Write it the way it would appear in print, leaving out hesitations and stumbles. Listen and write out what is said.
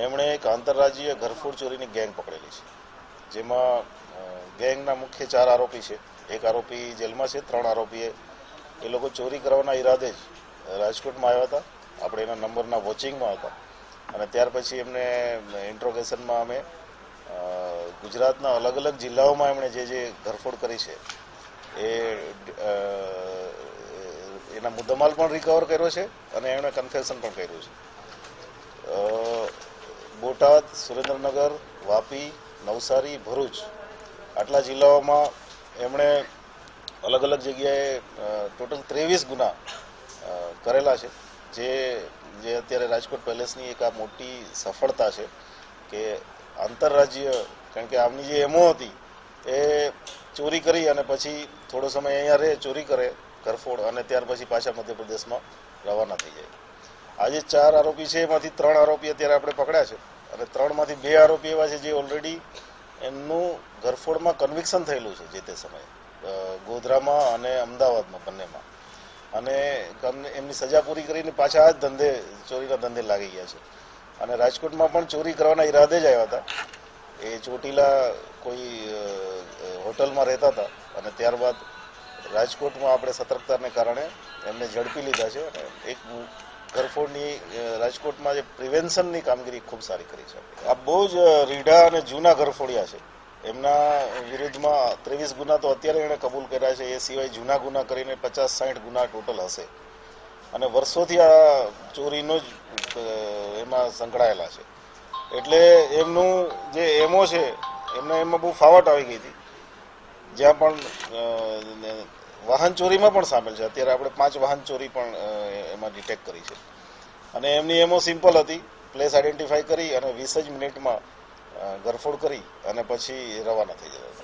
એમણે એક આંતરરાજ્ય ઘરફોડ ચોરીની ગેંગ પકડેલી છે, જેમાં ગેંગના મુખ્ય 4 આરોપી છે. એક આરોપી જેલમાં છે, 3 આરોપીએ એ લોકો ચોરી કરવાના ઈરાદે જ રાજકોટમાં આવ્યા હતા. આપણે એના નંબરના વોચિંગમાં હતા અને ત્યાર પછી એમને ઇન્ટ્રોગેશનમાં અમે ગુજરાતના અલગ અલગ જિલ્લાઓમાં એમણે જે ઘરફોડ કરી છે એના મુદ્દામાલ પણ રિકવર કર્યો છે અને એમણે કન્ફેશન પણ કર્યું છે. બોટાદ, સુરેન્દ્રનગર, વાપી, નવસારી, ભરૂચ આટલા જિલ્લાઓમાં એમણે અલગ અલગ જગ્યાએ ટોટલ 23 ગુના કરેલા છે, જે અત્યારે રાજકોટ પેલેસની એક આ મોટી સફળતા છે કે આંતરરાજ્ય, કારણ કે આમની જે એમઓ હતી એ ચોરી કરી અને પછી થોડો સમય અહીંયા રહે, ચોરી કરે ઘરફોડ અને ત્યાર પછી પાછા મધ્યપ્રદેશમાં રવાના થઈ જાય. આજે 4 આરોપી છે, એમાંથી 3 આરોપી અત્યારે આપણે પકડ્યા છે અને 3માંથી 2 આરોપી એવા છે જે ઓલરેડી એમનું ઘરફોડમાં કન્વિક્શન થયેલું છે જે તે સમયે ગોધરામાં અને અમદાવાદમાં બંનેમાં, અને એમની સજા પૂરી કરીને પાછા આ જ ધંધે, ચોરીના ધંધે લાગી ગયા છે. અને રાજકોટમાં પણ ચોરી કરવાના ઈરાદે જ આવ્યા હતા. એ ચોટીલા કોઈ હોટલમાં રહેતા હતા અને ત્યારબાદ રાજકોટમાં આપણે સતર્કતાને કારણે એમને ઝડપી લીધા છે અને એક ઘરફોડની રાજકોટમાં જે પ્રિવેન્શનની કામગીરી ખૂબ સારી કરી છે. આ બહુ જ રીઢા અને જૂના ઘરફોડિયા છે. એમના વિરુદ્ધમાં 23 ગુના તો અત્યારે એણે કબૂલ કર્યા છે, એ સિવાય જૂના ગુના કરીને 50-60 ગુના ટોટલ હશે અને વર્ષોથી આ ચોરીનો જ એમાં સંકળાયેલા છે. એટલે એમનું જે એમઓ છે એમાં બહુ ફાવટ આવી ગઈ હતી. જ્યાં પણ વાહન ચોરીમાં પણ સામેલ છે. અત્યારે આપણે 5 વાહન ચોરી પણ એમાં ડિટેક્ટ કરી છે અને એમની એમઓ સિમ્પલ હતી, પ્લેસ આઈડેન્ટિફાઈ કરી અને 20 જ મિનિટમાં ઘરફોડ કરી અને પછી રવાના થઈ જતા હતા.